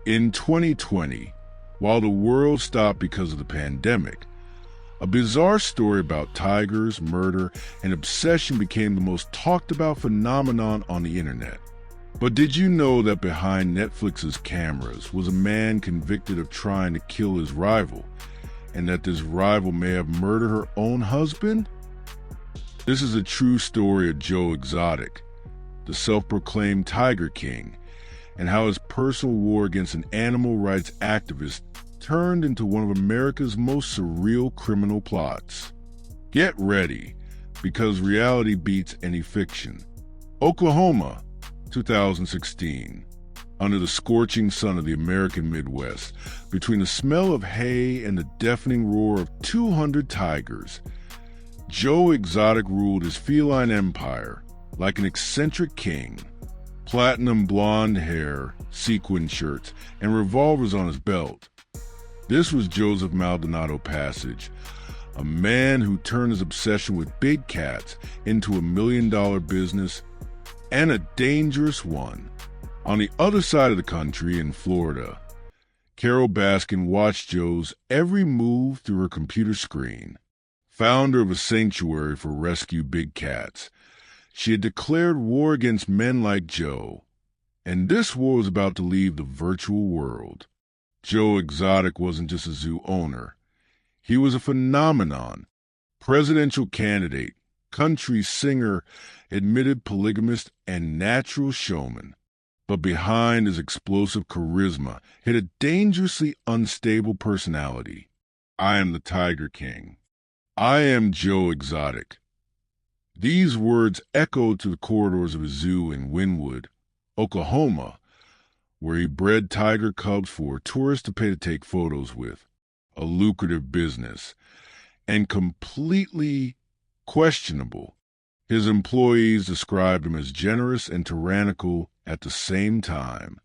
In 2020, while the world stopped because of the pandemic, a bizarre story about tigers, murder, and obsession became the most talked about phenomenon on the internet. But did you know that behind Netflix's cameras was a man convicted of trying to kill his rival, and that this rival may have murdered her own husband? This is a true story of Joe Exotic, the self-proclaimed Tiger King, and how his personal war against an animal rights activist turned into one of America's most surreal criminal plots. Get ready, because reality beats any fiction. Oklahoma, 2016. Under the scorching sun of the American Midwest, between the smell of hay and the deafening roar of 200 tigers, Joe Exotic ruled his feline empire like an eccentric king. Platinum blonde hair, sequin shirts, and revolvers on his belt. This was Joseph Maldonado Passage, a man who turned his obsession with big cats into a million-dollar business, and a dangerous one. On the other side of the country, in Florida, Carol Baskin watched Joe's every move through her computer screen. Founder of a sanctuary for rescue big cats, she had declared war against men like Joe, and this war was about to leave the virtual world. Joe Exotic wasn't just a zoo owner. He was a phenomenon, presidential candidate, country singer, admitted polygamist, and natural showman. But behind his explosive charisma hid a dangerously unstable personality. I am the Tiger King. I am Joe Exotic. These words echoed through the corridors of a zoo in Wynwood, Oklahoma, where he bred tiger cubs for tourists to pay to take photos with, a lucrative business, and completely questionable. His employees described him as generous and tyrannical at the same time.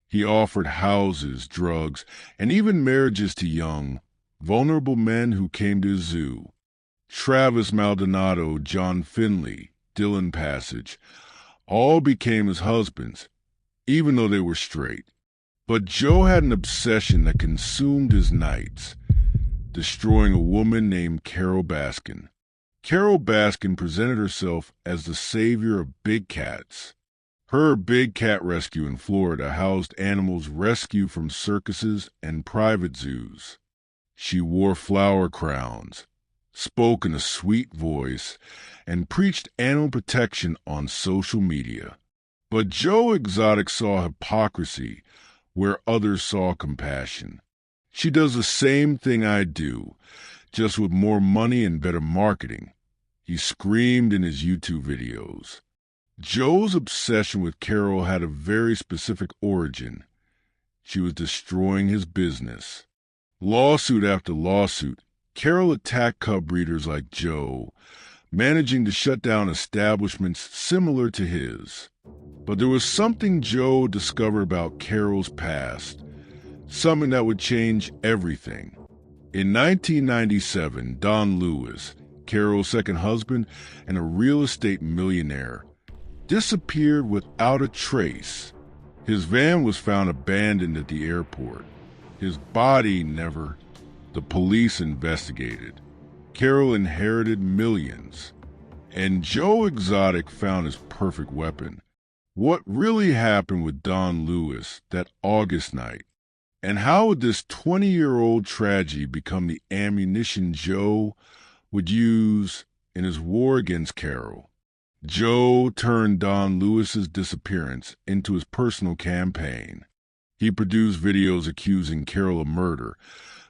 He offered houses, drugs, and even marriages to young, vulnerable men who came to his zoo. Travis Maldonado, John Finley, Dylan Passage, all became his husbands, even though they were straight. But Joe had an obsession that consumed his nights, destroying a woman named Carol Baskin. Carol Baskin presented herself as the savior of big cats. Her big cat rescue in Florida housed animals rescued from circuses and private zoos. She wore flower crowns, spoke in a sweet voice, and preached animal protection on social media. But Joe Exotic saw hypocrisy where others saw compassion. She does the same thing I do, just with more money and better marketing, he screamed in his YouTube videos. Joe's obsession with Carol had a very specific origin. She was destroying his business. Lawsuit after lawsuit, Carol attacked cub breeders like Joe, managing to shut down establishments similar to his. But there was something Joe discovered about Carol's past, something that would change everything. In 1997, Don Lewis, Carol's second husband and a real estate millionaire, disappeared without a trace. His van was found abandoned at the airport. His body never. The police investigated. Carol inherited millions. And Joe Exotic found his perfect weapon. What really happened with Don Lewis that August night? And how would this 20-year-old tragedy become the ammunition Joe would use in his war against Carol? Joe turned Don Lewis's disappearance into his personal campaign. He produced videos accusing Carol of murder,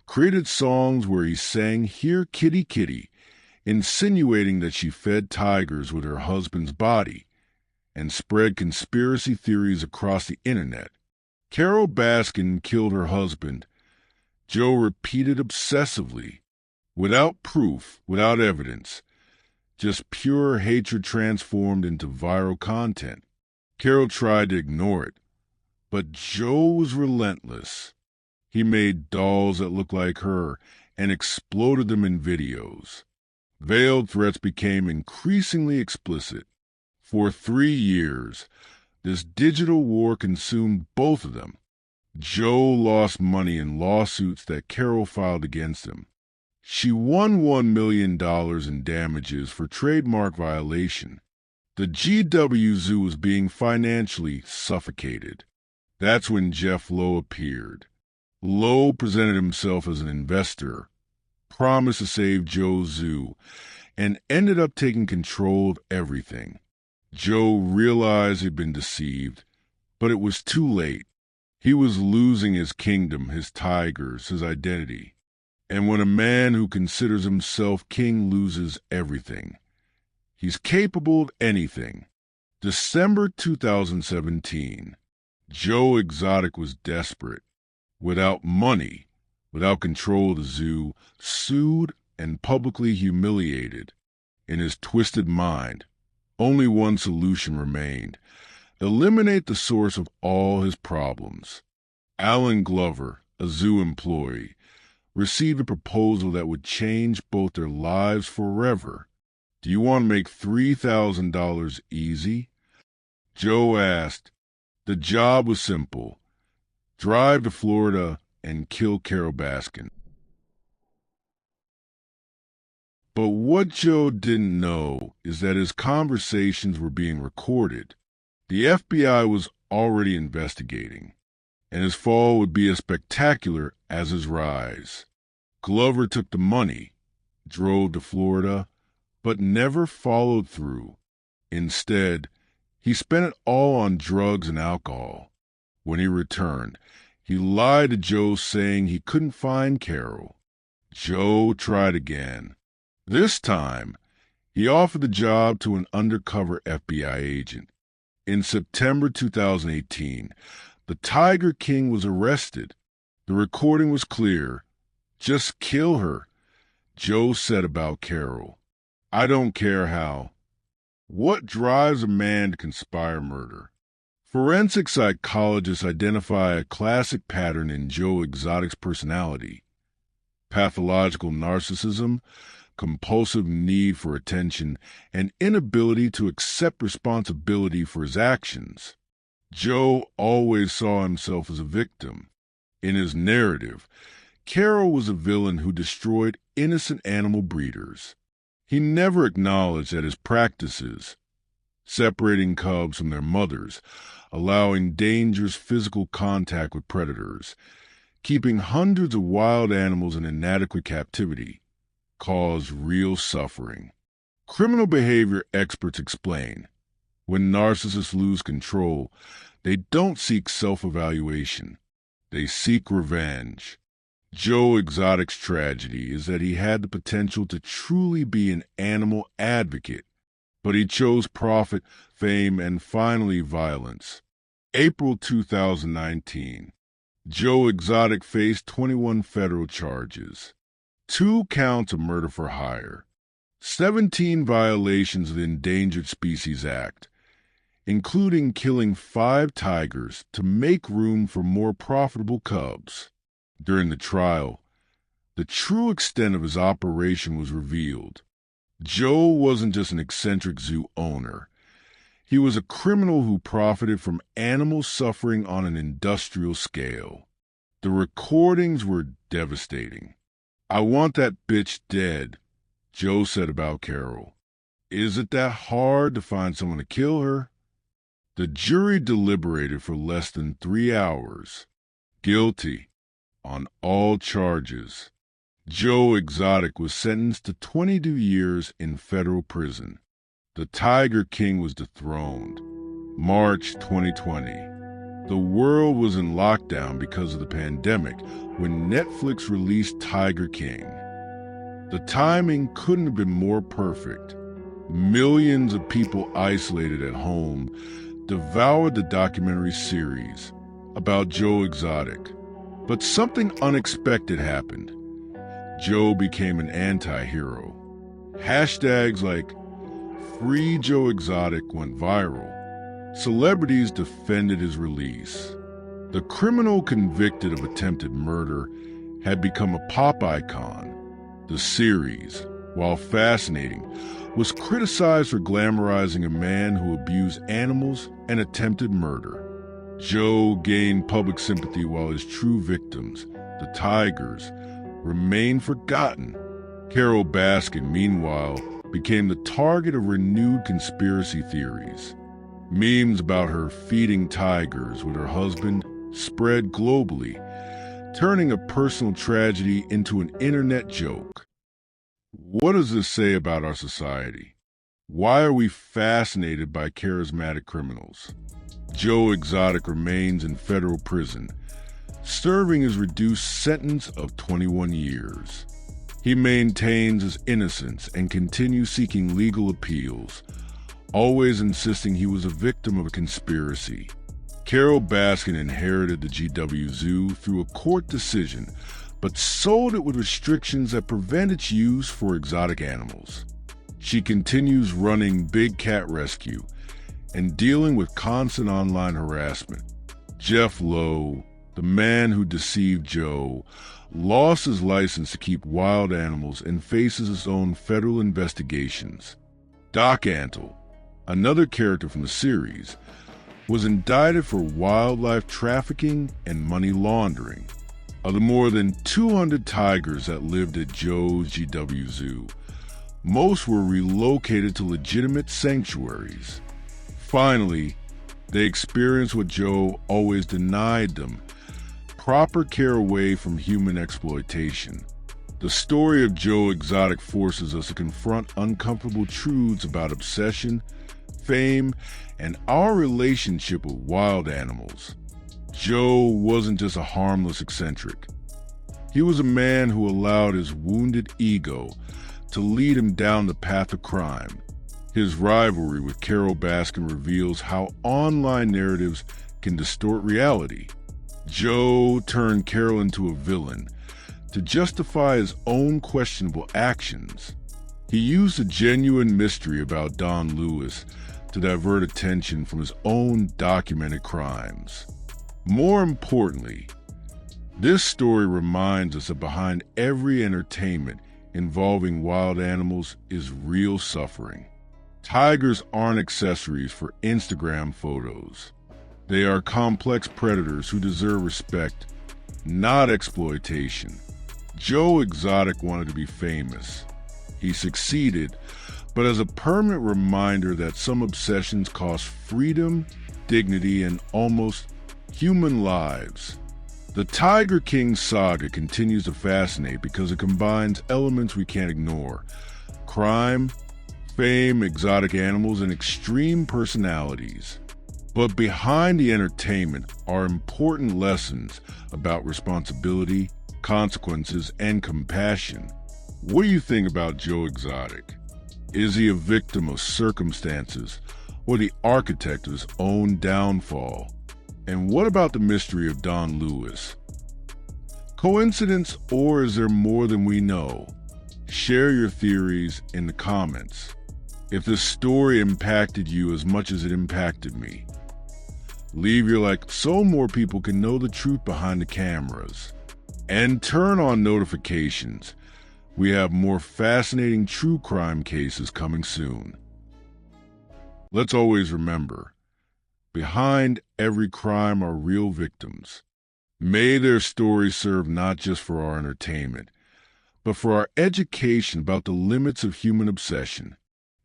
created songs where he sang "Here Kitty Kitty," insinuating that she fed tigers with her husband's body, and spread conspiracy theories across the internet. Carol Baskin killed her husband. Joe repeated obsessively, without proof, without evidence, just pure hatred transformed into viral content. Carol tried to ignore it, but Joe was relentless. He made dolls that looked like her and exploded them in videos. Veiled threats became increasingly explicit. For 3 years, this digital war consumed both of them. Joe lost money in lawsuits that Carol filed against him. She won $1 million in damages for trademark violation. The GW Zoo was being financially suffocated. That's when Jeff Lowe appeared. Lowe presented himself as an investor, promised to save Joe's zoo, and ended up taking control of everything. Joe realized he'd been deceived, but it was too late. He was losing his kingdom, his tigers, his identity. And when a man who considers himself king loses everything, he's capable of anything. December 2017. Joe Exotic was desperate. Without money, without control of the zoo, sued and publicly humiliated. In his twisted mind, only one solution remained: eliminate the source of all his problems. Alan Glover, a zoo employee, received a proposal that would change both their lives forever. Do you want to make $3,000 easy? Joe asked. The job was simple: drive to Florida and kill Carol Baskin. But what Joe didn't know is that his conversations were being recorded. The FBI was already investigating, and his fall would be as spectacular as his rise. Glover took the money, drove to Florida, but never followed through. Instead, he spent it all on drugs and alcohol. When he returned, he lied to Joe, saying he couldn't find Carol. Joe tried again. This time, he offered the job to an undercover FBI agent. In September 2018, the Tiger King was arrested. The recording was clear. Just kill her, Joe said about Carol. I don't care how. What drives a man to conspire murder? Forensic psychologists identify a classic pattern in Joe Exotic's personality: pathological narcissism, compulsive need for attention, and inability to accept responsibility for his actions. Joe always saw himself as a victim. In his narrative, Carol was a villain who destroyed innocent animal breeders. He never acknowledged that his practices, separating cubs from their mothers, allowing dangerous physical contact with predators, keeping hundreds of wild animals in inadequate captivity, caused real suffering. Criminal behavior experts explain, when narcissists lose control, they don't seek self-evaluation. They seek revenge. Joe Exotic's tragedy is that he had the potential to truly be an animal advocate, but he chose profit, fame, and finally violence. April 2019. Joe Exotic faced 21 federal charges. 2 counts of murder for hire, 17 violations of the Endangered Species Act, including killing 5 tigers to make room for more profitable cubs. During the trial, the true extent of his operation was revealed. Joe wasn't just an eccentric zoo owner. He was a criminal who profited from animal suffering on an industrial scale. The recordings were devastating. I want that bitch dead, Joe said about Carol. Is it that hard to find someone to kill her? The jury deliberated for less than 3 hours. Guilty on all charges. Joe Exotic was sentenced to 22 years in federal prison. The Tiger King was dethroned. March 2020. The world was in lockdown because of the pandemic when Netflix released Tiger King. The timing couldn't have been more perfect. Millions of people isolated at home devoured the documentary series about Joe Exotic. But something unexpected happened. Joe became an anti-hero. Hashtags like Free Joe Exotic went viral. Celebrities defended his release. The criminal convicted of attempted murder had become a pop icon. The series, while fascinating, was criticized for glamorizing a man who abused animals and attempted murder. Joe gained public sympathy while his true victims, the tigers, remained forgotten. Carol Baskin, meanwhile, became the target of renewed conspiracy theories. Memes about her feeding tigers with her husband spread globally, turning a personal tragedy into an internet joke. What does this say about our society? Why are we fascinated by charismatic criminals? Joe Exotic remains in federal prison, serving his reduced sentence of 21 years. He maintains his innocence and continues seeking legal appeals, always insisting he was a victim of a conspiracy. Carol Baskin inherited the GW Zoo through a court decision, but sold it with restrictions that prevent its use for exotic animals. She continues running Big Cat Rescue and dealing with constant online harassment. Jeff Lowe, the man who deceived Joe, lost his license to keep wild animals and faces his own federal investigations. Doc Antle, another character from the series, was indicted for wildlife trafficking and money laundering. Of the more than 200 tigers that lived at Joe's GW Zoo, most were relocated to legitimate sanctuaries. Finally, they experienced what Joe always denied them: proper care away from human exploitation. The story of Joe Exotic forces us to confront uncomfortable truths about obsession, fame, and our relationship with wild animals. Joe wasn't just a harmless eccentric. He was a man who allowed his wounded ego to lead him down the path of crime. His rivalry with Carol Baskin reveals how online narratives can distort reality. Joe turned Carol into a villain to justify his own questionable actions. He used a genuine mystery about Don Lewis to divert attention from his own documented crimes. More importantly, this story reminds us that behind every entertainment involving wild animals is real suffering. Tigers aren't accessories for Instagram photos. They are complex predators who deserve respect, not exploitation. Joe Exotic wanted to be famous. He succeeded, but as a permanent reminder that some obsessions cost freedom, dignity, and almost human lives. The Tiger King saga continues to fascinate because it combines elements we can't ignore: crime, fame, exotic animals, and extreme personalities. But behind the entertainment are important lessons about responsibility, consequences, and compassion. What do you think about Joe Exotic? Is he a victim of circumstances or the architect of his own downfall? And what about the mystery of Don Lewis? Coincidence, or is there more than we know? Share your theories in the comments. If this story impacted you as much as it impacted me, leave your like so more people can know the truth behind the cameras. And turn on notifications. We have more fascinating true crime cases coming soon. Let's always remember, behind every crime are real victims. May their stories serve not just for our entertainment, but for our education about the limits of human obsession.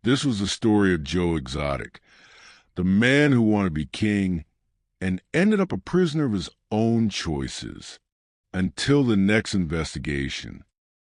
This was the story of Joe Exotic, the man who wanted to be king and ended up a prisoner of his own choices. Until the next investigation,